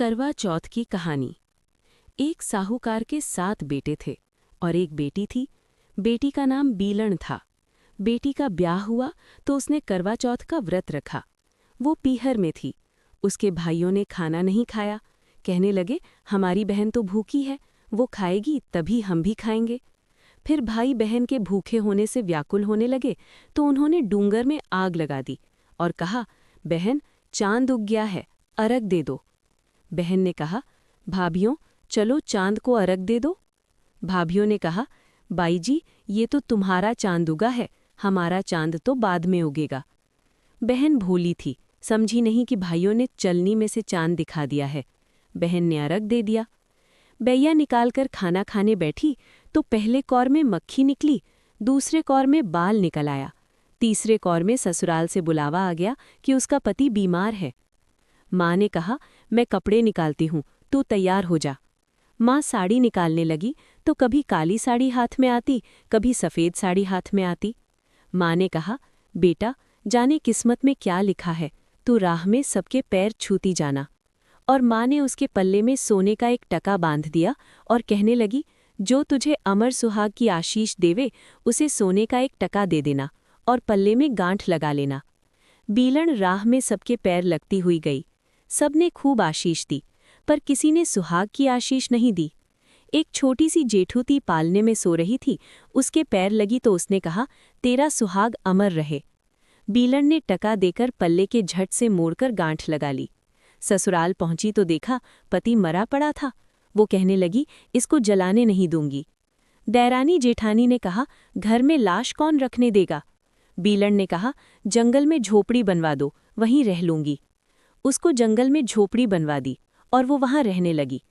करवा चौथ की कहानी। एक साहूकार के 7 बेटे थे और एक बेटी थी। बेटी का नाम बीलण था। बेटी का ब्याह हुआ तो उसने करवा चौथ का व्रत रखा। वो पीहर में थी। उसके भाइयों ने खाना नहीं खाया। कहने लगे, हमारी बहन तो भूखी है, वो खाएगी तभी हम भी खाएंगे। फिर भाई बहन के भूखे होने से व्याकुल होने लगे तो उन्होंने डूंगर में आग लगा दी और कहा, बहन, चांद उग गया है, अर्घ दे दो। बहन ने कहा, भाभियों, चलो चांद को अर्घ दे दो। भाभियों ने कहा, बाई जी, ये तो तुम्हारा चांद उगा है, हमारा चांद तो बाद में उगेगा। बहन भोली थी, समझी नहीं कि भाइयों ने चलनी में से चांद दिखा दिया है। बहन ने अर्घ दे दिया। बैया निकालकर खाना खाने बैठी तो पहले कौर में मक्खी निकली, दूसरे कौर में बाल निकल आया, तीसरे कौर में ससुराल से बुलावा आ गया कि उसका पति बीमार है। माँ ने कहा, मैं कपड़े निकालती हूँ, तू तैयार हो जा। माँ साड़ी निकालने लगी तो कभी काली साड़ी हाथ में आती, कभी सफ़ेद साड़ी हाथ में आती। माँ ने कहा, बेटा, जाने किस्मत में क्या लिखा है, तू राह में सबके पैर छूती जाना। और माँ ने उसके पल्ले में सोने का एक टका बांध दिया और कहने लगी, जो तुझे अमर सुहाग की आशीष देवे उसे सोने का एक टका दे देना और पल्ले में गांठ लगा लेना। बीलण राह में सबके पैर लगती हुई गई। सबने खूब आशीष दी, पर किसी ने सुहाग की आशीष नहीं दी। एक छोटी सी जेठूती पालने में सो रही थी, उसके पैर लगी तो उसने कहा, तेरा सुहाग अमर रहे। बीलण ने टका देकर पल्ले के झट से मोड़कर गांठ लगा ली। ससुराल पहुंची तो देखा पति मरा पड़ा था। वो कहने लगी, इसको जलाने नहीं दूंगी। दैरानी जेठानी ने कहा, घर में लाश कौन रखने देगा। बीलण ने कहा, जंगल में झोपड़ी बनवा दो, वहीं रह लूंगी। उसको जंगल में झोपड़ी बनवा दी और वो वहां रहने लगी।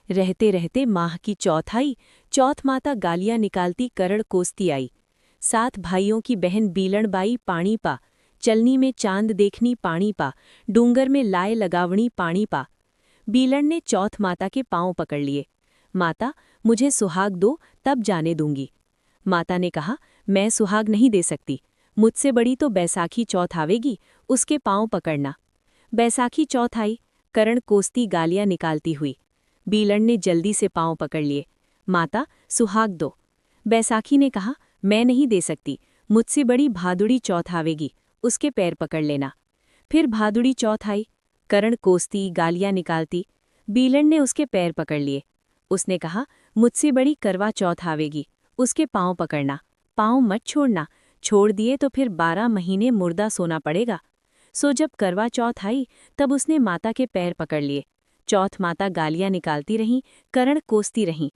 रहते रहते माह की चौथ आई। चौथ माता गालियां निकालती करड़ कोसती आई। 7 भाइयों की बहन बीलण बाई पानी पा, चलनी में चांद देखनी पानी पा, डूंगर में लाए लगावणी पानी पा। बीलण ने चौथ माता के पांव पकड़ लिए। माता, मुझे सुहाग दो, तब जाने दूंगी। माता ने कहा, मैं सुहाग नहीं दे सकती, मुझसे बड़ी तो बैसाखी चौथ आवेगी, उसके पांव पकड़ना। बैसाखी चौथ आई, करण कोसती गालियां निकालती हुई। बीलण ने जल्दी से पांव पकड़ लिए। माता, सुहाग दो। बैसाखी ने कहा, मैं नहीं दे सकती, मुझसे बड़ी भादुड़ी चौथ आवेगी, उसके पैर पकड़ लेना। फिर भादुड़ी चौथ आई, करण कोसती गालियां निकालती। बीलण ने उसके पैर पकड़ लिए। उसने कहा, मुझसे बड़ी करवा चौथ आवेगी, उसके पांव पकड़ना, पांव मत छोड़ना, छोड़ दिए तो फिर 12 महीने मुर्दा सोना पड़ेगा। सो जब करवा चौथ आई तब उसने माता के पैर पकड़ लिए। चौथ माता गालियां निकालती रहीं, करण कोसती रहीं।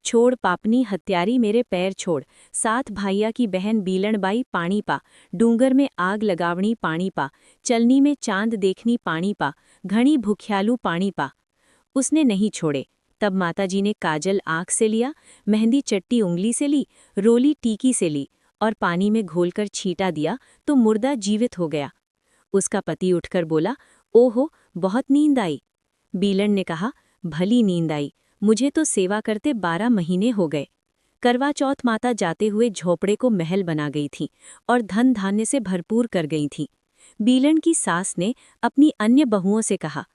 छोड़ पापनी हत्यारी मेरे पैर छोड़, 7 भाइया की बहन बीलण बाई पानी पा, डूंगर में आग लगावणी पानी पा, चलनी में चांद देखनी पानी पा, घणी भुख्यालू पानी पा। उसने नहीं छोड़े। तब माताजी ने काजल आँख से लिया, मेहंदी चट्टी उंगली से ली, रोली टीकी से ली और पानी में घोलकर छींटा दिया तो मुर्दा जीवित हो गया। उसका पति उठकर बोला, ओहो, बहुत नींद आई। बीलण ने कहा, भली नींद आई, मुझे तो सेवा करते 12 महीने हो गए। करवा चौथ माता जाते हुए झोपड़े को महल बना गई थी और धन धान्य से भरपूर कर गई थी। बीलण की सास ने अपनी अन्य बहुओं से कहा,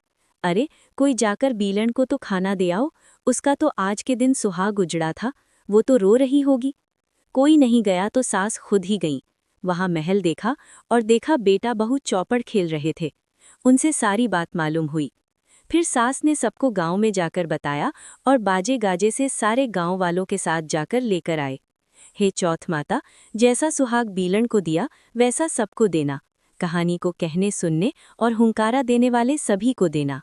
अरे, कोई जाकर बीलण को तो खाना दे आओ, उसका तो आज के दिन सुहाग उजड़ा था, वो तो रो रही होगी। कोई नहीं गया तो सास खुद ही गई। वहां महल देखा और देखा बेटा बहू चौपड़ खेल रहे थे। उनसे सारी बात मालूम हुई। फिर सास ने सबको गांव में जाकर बताया और बाजे गाजे से सारे गांव वालों के साथ जाकर लेकर आए। हे चौथ माता, जैसा सुहाग बीलण को दिया वैसा सबको देना। कहानी को कहने सुनने और हुंकारा देने वाले सभी को देना।